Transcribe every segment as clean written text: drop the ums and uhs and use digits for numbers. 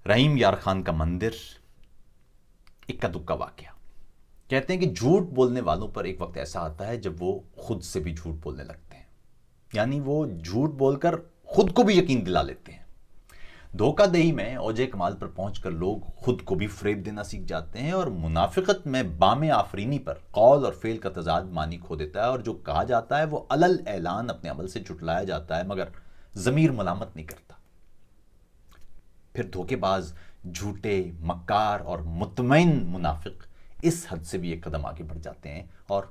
رحیم یار خان کا مندر، اکا دکا واقعہ۔ کہتے ہیں کہ جھوٹ بولنے والوں پر ایک وقت ایسا آتا ہے جب وہ خود سے بھی جھوٹ بولنے لگتے ہیں، یعنی وہ جھوٹ بول کر خود کو بھی یقین دلا لیتے ہیں۔ دھوکہ دہی میں اوج کمال پر پہنچ کر لوگ خود کو بھی فریب دینا سیکھ جاتے ہیں، اور منافقت میں بام آفرینی پر قول اور فعل کا تضاد معنی کھو دیتا ہے، اور جو کہا جاتا ہے وہ علل اعلان اپنے عمل سے جھٹلایا جاتا ہے، مگر ضمیر ملامت نہیں کرتا۔ پھر دھوکے باز، جھوٹے، مکار اور مطمئن منافق اس حد سے بھی ایک قدم آگے بڑھ جاتے ہیں اور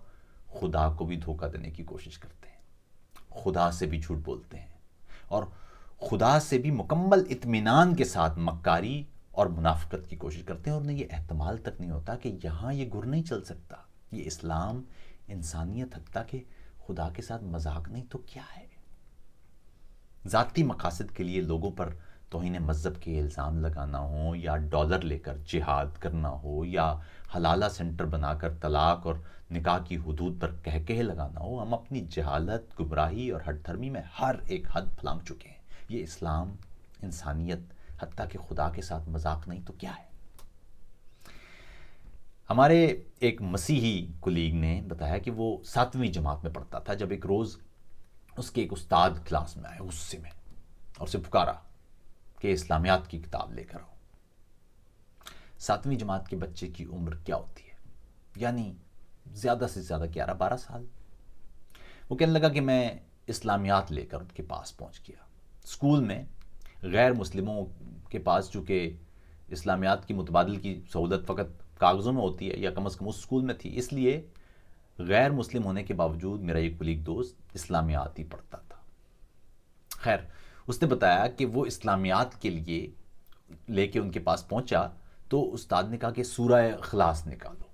خدا کو بھی دھوکہ دینے کی کوشش کرتے ہیں، خدا سے بھی جھوٹ بولتے ہیں، اور خدا سے بھی مکمل اطمینان کے ساتھ مکاری اور منافقت کی کوشش کرتے ہیں، اور انہیں یہ احتمال تک نہیں ہوتا کہ یہاں یہ گر نہیں چل سکتا، یہ اسلام، انسانیت، حتیٰ کہ خدا کے ساتھ مذاق نہیں تو کیا ہے۔ ذاتی مقاصد کے لیے لوگوں پر توہین مذہب کے الزام لگانا ہو، یا ڈالر لے کر جہاد کرنا ہو، یا حلالہ سینٹر بنا کر طلاق اور نکاح کی حدود پر کہکہے لگانا ہو، ہم اپنی جہالت، گمراہی اور ہٹ دھرمی میں ہر ایک حد پھلانگ چکے ہیں۔ یہ اسلام، انسانیت، حتیٰ کہ خدا کے ساتھ مذاق نہیں تو کیا ہے۔ ہمارے ایک مسیحی کلیگ نے بتایا کہ وہ 7ویں جماعت میں پڑھتا تھا، جب ایک روز اس کے ایک استاد کلاس میں آئے غصے میں، اور اسے پکارا کہ اسلامیات کی کتاب لے کر آؤ۔ 7ویں جماعت کے بچے کی عمر کیا ہوتی ہے؟ یعنی زیادہ سے زیادہ 11-12 سال۔ وہ کہنے لگا کہ میں اسلامیات لے کر ان کے پاس پہنچ گیا۔ اسکول میں غیر مسلموں کے پاس چونکہ اسلامیات کی متبادل کی سہولت فقط کاغذوں میں ہوتی ہے، یا کم از کم اس اسکول میں تھی، اس لیے غیر مسلم ہونے کے باوجود میرا یہ کلیگ دوست اسلامیات ہی پڑھتا تھا۔ خیر، اس نے بتایا کہ وہ اسلامیات کے لیے لے کے ان کے پاس پہنچا تو استاد نے کہا کہ سورہ اخلاص نکالو۔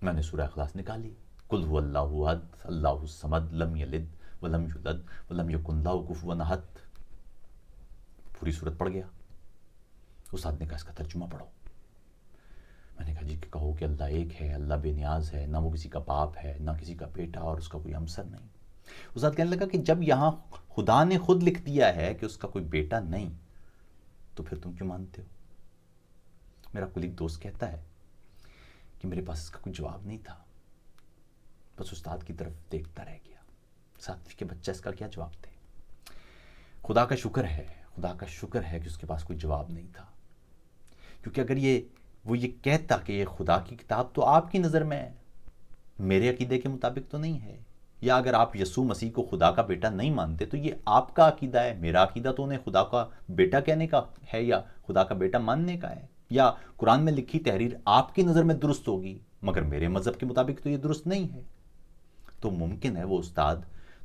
میں نے سورہ اخلاص نکالی، قل هو اللہ احد اللہ الصمد لم یلد ولم یولد ولم یکن لہ کفوا احد، پوری سورت پڑھ گیا۔ استاد نے کہا اس کا ترجمہ پڑھو۔ میں نے کہا جی کہو کہ اللہ ایک ہے، اللہ بے نیاز ہے، نہ وہ کسی کا باپ ہے، نہ کسی کا بیٹا، اور اس کا کوئی ہمسر نہیں۔ استاد کہنے لگا کہ جب یہاں خدا نے خود لکھ دیا ہے کہ اس کا کوئی بیٹا نہیں، تو پھر تم کیوں مانتے ہو؟ میرا کلیگ دوست کہتا ہے کہ میرے پاس اس کا کوئی جواب نہیں تھا، بس استاد کی طرف دیکھتا رہ گیا۔ 7ویں کے بچہ اس کا کیا جواب دے؟ خدا کا شکر ہے، خدا کا شکر ہے کہ اس کے پاس کوئی جواب نہیں تھا، کیونکہ اگر وہ یہ کہتا کہ یہ خدا کی کتاب تو آپ کی نظر میں میرے عقیدے کے مطابق تو نہیں ہے، یا اگر آپ یسوع مسیح کو خدا کا بیٹا نہیں مانتے تو یہ آپ کا عقیدہ ہے، میرا عقیدہ تو انہیں خدا کا بیٹا کہنے کا ہے یا خدا کا بیٹا ماننے کا ہے، یا قرآن میں لکھی تحریر آپ کی نظر میں درست ہوگی مگر میرے مذہب کے مطابق تو یہ درست نہیں ہے۔ تو ممکن ہے وہ استاد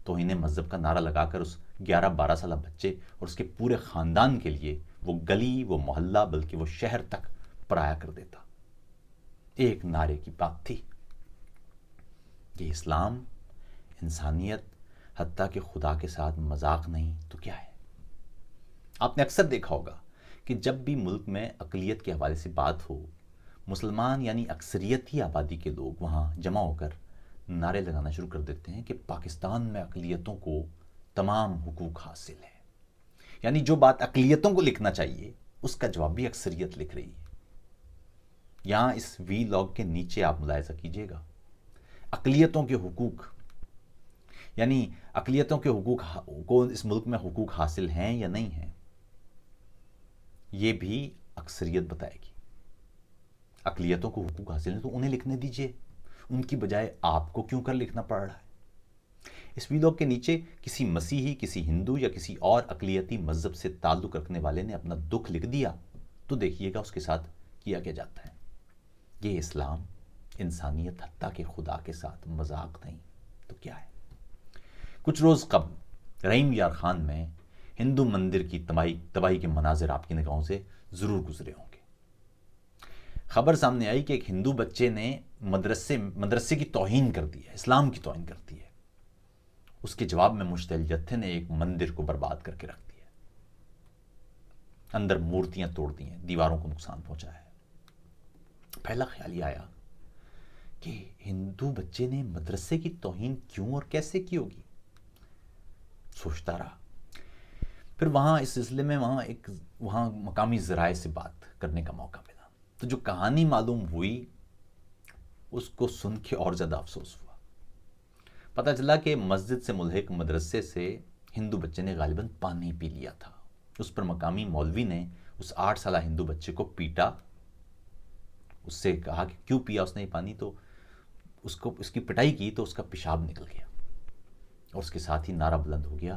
توہین مذہب کا نعرہ لگا کر اس 11-12 سالہ بچے اور اس کے پورے خاندان کے لیے وہ گلی، وہ محلہ، بلکہ وہ شہر تک پرایا کر دیتا۔ ایک نعرے کی بات تھی۔ یہ اسلام، انسانیت، حتیٰ کہ خدا کے ساتھ مذاق نہیں تو کیا ہے۔ آپ نے اکثر دیکھا ہوگا کہ جب بھی ملک میں اقلیت کے حوالے سے بات ہو، مسلمان یعنی اکثریتی آبادی کے لوگ وہاں جمع ہو کر نعرے لگانا شروع کر دیتے ہیں کہ پاکستان میں اقلیتوں کو تمام حقوق حاصل ہیں، یعنی جو بات اقلیتوں کو لکھنا چاہیے اس کا جواب بھی اکثریت لکھ رہی ہے۔ یہاں اس وی لاگ کے نیچے آپ ملاحظہ کیجئے گا، اقلیتوں کے حقوق، یعنی اقلیتوں کے حقوق کو اس ملک میں حقوق حاصل ہیں یا نہیں ہیں، یہ بھی اکثریت بتائے گی۔ اقلیتوں کو حقوق حاصل ہیں تو انہیں لکھنے دیجئے، ان کی بجائے آپ کو کیوں کر لکھنا پڑ رہا ہے؟ اس ویلاگ کے نیچے کسی مسیحی، کسی ہندو یا کسی اور اقلیتی مذہب سے تعلق رکھنے والے نے اپنا دکھ لکھ دیا تو دیکھیے گا اس کے ساتھ کیا کیا جاتا ہے۔ یہ اسلام، انسانیت، حتیٰ کہ خدا کے ساتھ مذاق نہیں تو کیا ہے۔ کچھ روز قبل رحیم یار خان میں ہندو مندر کی تباہی کے مناظر آپ کی نگاہوں سے ضرور گزرے ہوں گے۔ خبر سامنے آئی کہ ایک ہندو بچے نے مدرسے کی توہین کر دی ہے، اسلام کی توہین کر دی ہے۔ اس کے جواب میں مشتعل جتھے نے ایک مندر کو برباد کر کے رکھ دیا، اندر مورتیاں توڑ دی ہیں، دیواروں کو نقصان پہنچا ہے۔ پہلا خیال یہ آیا کہ ہندو بچے نے مدرسے کی توہین کیوں اور کیسے کی ہوگی؟ سوچتا رہا۔ پھر وہاں اس سلسلے میں وہاں ایک وہاں مقامی ذرائع سے بات کرنے کا موقع ملا، تو جو کہانی معلوم ہوئی اس کو سن کے اور زیادہ افسوس ہوا۔ پتہ چلا کہ مسجد سے ملحق مدرسے سے ہندو بچے نے غالباً پانی پی لیا تھا۔ اس پر مقامی مولوی نے اس 8 سالہ ہندو بچے کو پیٹا، اس سے کہا کہ کیوں پیا اس نے یہ پانی، تو اس کی پٹائی کی تو اس کا پیشاب نکل گیا، اور اس کے ساتھ ہی نعرہ بلند ہو گیا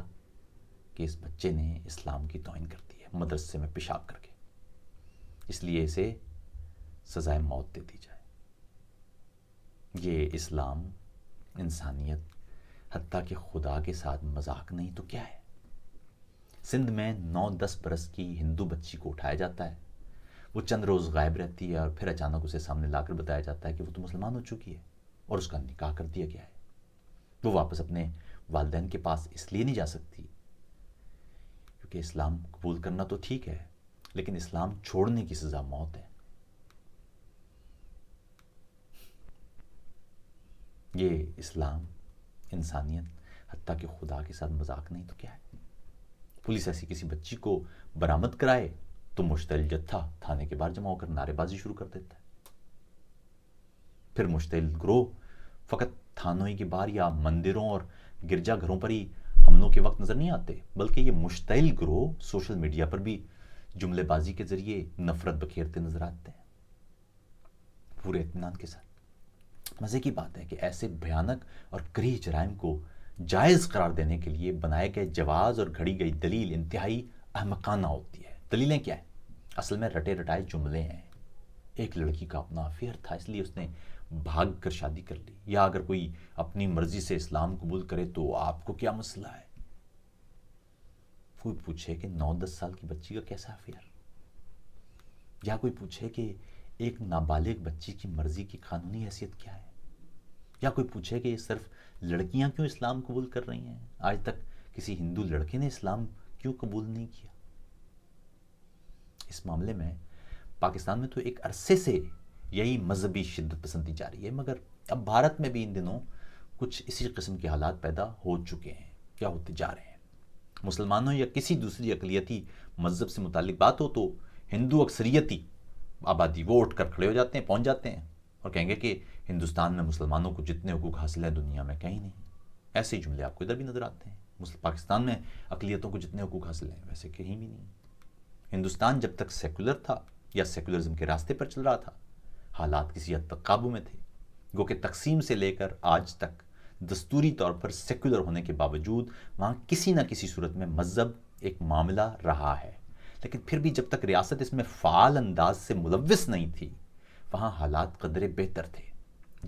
کہ اس بچے نے اسلام کی توہین کر دی ہے مدرسے میں پیشاب کر کے، اس لیے اسے سزائے موت دے دی جائے۔ یہ اسلام، انسانیت، حتیٰ کہ خدا کے ساتھ مذاق نہیں تو کیا ہے؟ سندھ میں 9-10 برس کی ہندو بچی کو اٹھایا جاتا ہے، وہ چند روز غائب رہتی ہے اور پھر اچانک اسے سامنے لا کر بتایا جاتا ہے کہ وہ تو مسلمان ہو چکی ہے اور اس کا نکاح کر دیا گیا ہے۔ وہ واپس اپنے والدین کے پاس اس لیے نہیں جا سکتی کیونکہ اسلام قبول کرنا تو ٹھیک ہے، لیکن اسلام چھوڑنے کی سزا موت ہے۔ یہ اسلام، انسانیت، حتیٰ کہ خدا کے ساتھ مذاق نہیں تو کیا ہے؟ پولیس ایسی کسی بچی کو برآمد کرائے تو مشتعل جتھا تھانے کے باہر جمع ہو کر نعرے بازی شروع کر دیتا ہے۔ پھر مشتعل گروہ فقط تھانوں ہی کے باہر یا مندروں اور گرجا گھروں پر ہی حملوں کے وقت نظر نہیں آتے، بلکہ یہ مشتعل گروہ سوشل میڈیا پر بھی جملے بازی کے ذریعے نفرت بکھیرتے نظر آتے ہیں، پورے اطمینان کے ساتھ۔ مزے کی بات ہے کہ ایسے بھیانک اور کریہ جرائم کو جائز قرار دینے کے لیے بنائے گئے جواز اور گھڑی گئی دلیل انتہائی احمقانہ ہوتی ہے۔ دلیلیں کیا ہیں؟ اصل میں رٹے رٹائے جملے ہیں۔ ایک لڑکی کا اپنا افیئر تھا، اس لیے اس نے بھاگ کر شادی کر لی، یا اگر کوئی اپنی مرضی سے اسلام قبول کرے تو آپ کو کیا مسئلہ ہے؟ کوئی پوچھے کہ 9-10 سال کی بچی کا کیسا افیئر، یا کوئی پوچھے کہ ایک نابالغ بچی کی مرضی کی قانونی حیثیت کیا ہے، یا کوئی پوچھے کہ صرف لڑکیاں کیوں اسلام قبول کر رہی ہیں، آج تک کسی ہندو لڑکے نے اسلام کیوں قبول نہیں کیا؟ اس معاملے میں پاکستان میں تو ایک عرصے سے یہی مذہبی شدت پسندی جاری ہے، مگر اب بھارت میں بھی ان دنوں کچھ اسی قسم کے حالات پیدا ہو چکے ہیں یا ہوتے جا رہے ہیں۔ مسلمانوں یا کسی دوسری اقلیتی مذہب سے متعلق بات ہو تو ہندو اکثریتی آبادی وہ اٹھ کر کھڑے ہو جاتے ہیں، پہنچ جاتے ہیں اور کہیں گے کہ ہندوستان میں مسلمانوں کو جتنے حقوق حاصل ہیں دنیا میں کہیں نہیں۔ ایسے ہی جملے آپ کو ادھر بھی نظر آتے ہیں، پاکستان میں اقلیتوں کو جتنے حقوق حاصل ہیں ویسے کہیں بھی نہیں۔ ہندوستان جب تک سیکولر تھا یا سیکولرزم کے راستے پر چل رہا تھا، حالات کسی حد تک قابو میں تھے، گو کہ تقسیم سے لے کر آج تک دستوری طور پر سیکولر ہونے کے باوجود وہاں کسی نہ کسی صورت میں مذہب ایک معاملہ رہا ہے، لیکن پھر بھی جب تک ریاست اس میں فعال انداز سے ملوث نہیں تھی وہاں حالات قدرے بہتر تھے۔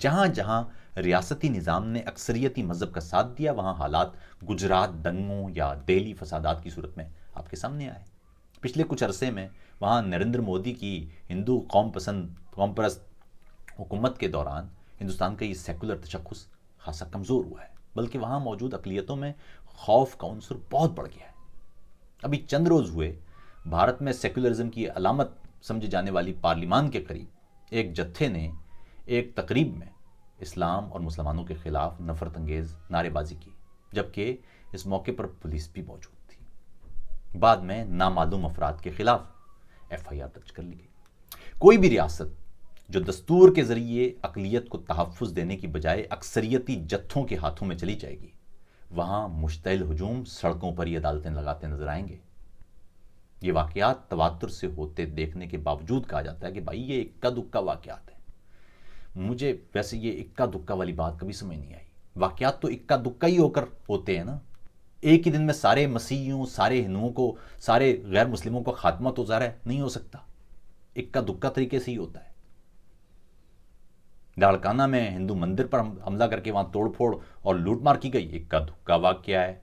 جہاں جہاں ریاستی نظام نے اکثریتی مذہب کا ساتھ دیا وہاں حالات گجرات دنگوں یا دہلی فسادات کی صورت میں آپ کے سامنے آئے۔ پچھلے کچھ عرصے میں وہاں نریندر مودی کی ہندو قوم پرست حکومت کے دوران ہندوستان کا یہ سیکولر تشخص خاصا کمزور ہوا ہے، بلکہ وہاں موجود اقلیتوں میں خوف کا عنصر بہت بڑھ گیا ہے۔ ابھی چند روز ہوئے بھارت میں سیکولرزم کی علامت سمجھے جانے والی پارلیمان کے قریب ایک جتھے نے ایک تقریب میں اسلام اور مسلمانوں کے خلاف نفرت انگیز نعرے بازی کی، جبکہ اس موقع پر پولیس بھی موجود تھی۔ بعد میں نامعلوم افراد کے خلاف ایف آئی آر درج کر لی گئی۔ کوئی بھی ریاست جو دستور کے ذریعے اقلیت کو تحفظ دینے کی بجائے اکثریتی جتھوں کے ہاتھوں میں چلی جائے گی وہاں مشتعل ہجوم سڑکوں پر ہی عدالتیں لگاتے نظر آئیں گے۔ یہ واقعات تواتر سے ہوتے دیکھنے کے باوجود کہا جاتا ہے کہ بھائی یہ اکا دکا واقعات ہیں۔ مجھے ویسے یہ اکا دکا والی بات کبھی سمجھ نہیں آئی، واقعات تو اکا دکا ہی ہو کر ہوتے ہیں نا۔ ایک ہی دن میں سارے مسیحیوں، سارے ہندوؤں کو، سارے غیر مسلموں کو خاتمہ تو ظاہر ہے نہیں ہو سکتا، اکا دکا طریقے سے ہی ہوتا ہے۔ لاڑکانہ میں ہندو مندر پر حملہ کر کے وہاں توڑ پھوڑ اور لوٹ مار کی گئی، اکا دکا واقعہ ہے۔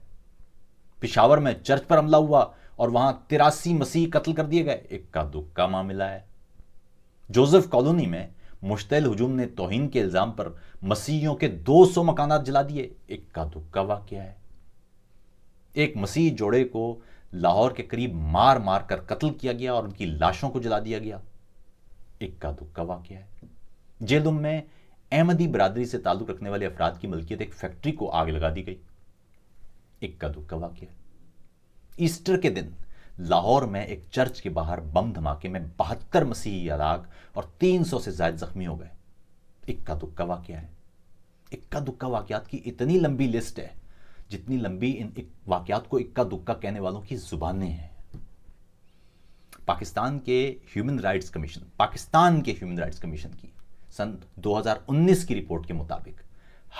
پشاور میں چرچ پر حملہ ہوا اور وہاں 83 مسیح قتل کر دیے گئے، اکا دکا معاملہ ہے۔ جوزف کالونی میں مشتعل ہجوم نے توہین کے الزام پر مسیحیوں کے 200 مکانات جلا دیے، اکا دکا واقعہ ہے۔ ایک مسیحی جوڑے کو لاہور کے قریب مار مار کر قتل کیا گیا اور ان کی لاشوں کو جلا دیا گیا، اکا دکا واقعہ ہے۔ جہلم میں احمدی برادری سے تعلق رکھنے والے افراد کی ملکیت ایک فیکٹری کو آگ لگا دی گئی، اکا دکا واقعہ ہے۔ ایسٹر کے دن لاہور میں ایک چرچ کے باہر بم دھماکے میں 72 مسیحی ہلاک اور 300 سے زائد زخمی ہو گئے. اکا دکا واقعہ ہے. اکا دکا واقعات کی اتنی لمبی لسٹ ہے جتنی لمبی ان واقعات کو اکا دکا کہنے والوں کی زبانیں ہیں. پاکستان کے ہیومن رائٹس کمیشن کی سن 2019 کی رپورٹ کے مطابق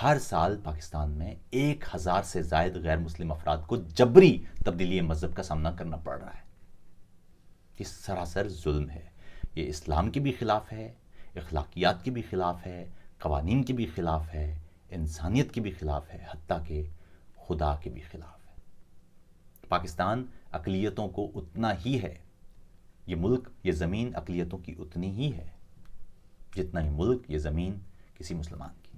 ہر سال پاکستان میں 1000 سے زائد غیر مسلم افراد کو جبری تبدیلی مذہب کا سامنا کرنا پڑ رہا ہے. یہ سراسر ظلم ہے. یہ اسلام کے بھی خلاف ہے، اخلاقیات کے بھی خلاف ہے، قوانین کے بھی خلاف ہے، انسانیت کے بھی خلاف ہے، حتیٰ کہ خدا کے بھی خلاف ہے. پاکستان اقلیتوں کو اتنا ہی ہے، یہ ملک یہ زمین اقلیتوں کی اتنی ہی ہے جتنا یہ ملک یہ زمین کسی مسلمان کی.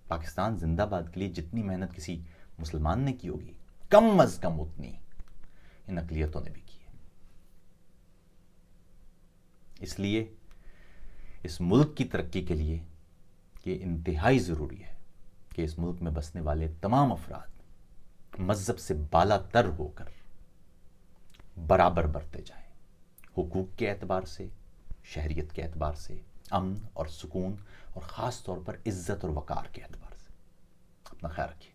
پاکستان زندہ باد کے لیے جتنی محنت کسی مسلمان نے کی ہوگی کم از کم اتنی ان اقلیتوں نے بھی کی ہے. اس لیے اس ملک کی ترقی کے لیے یہ انتہائی ضروری ہے کہ اس ملک میں بسنے والے تمام افراد مذہب سے بالا تر ہو کر برابر برتے جائیں، حقوق کے اعتبار سے، شہریت کے اعتبار سے، امن اور سکون اور خاص طور پر عزت اور وقار کے اعتبار سے. اپنا خیال رکھیے.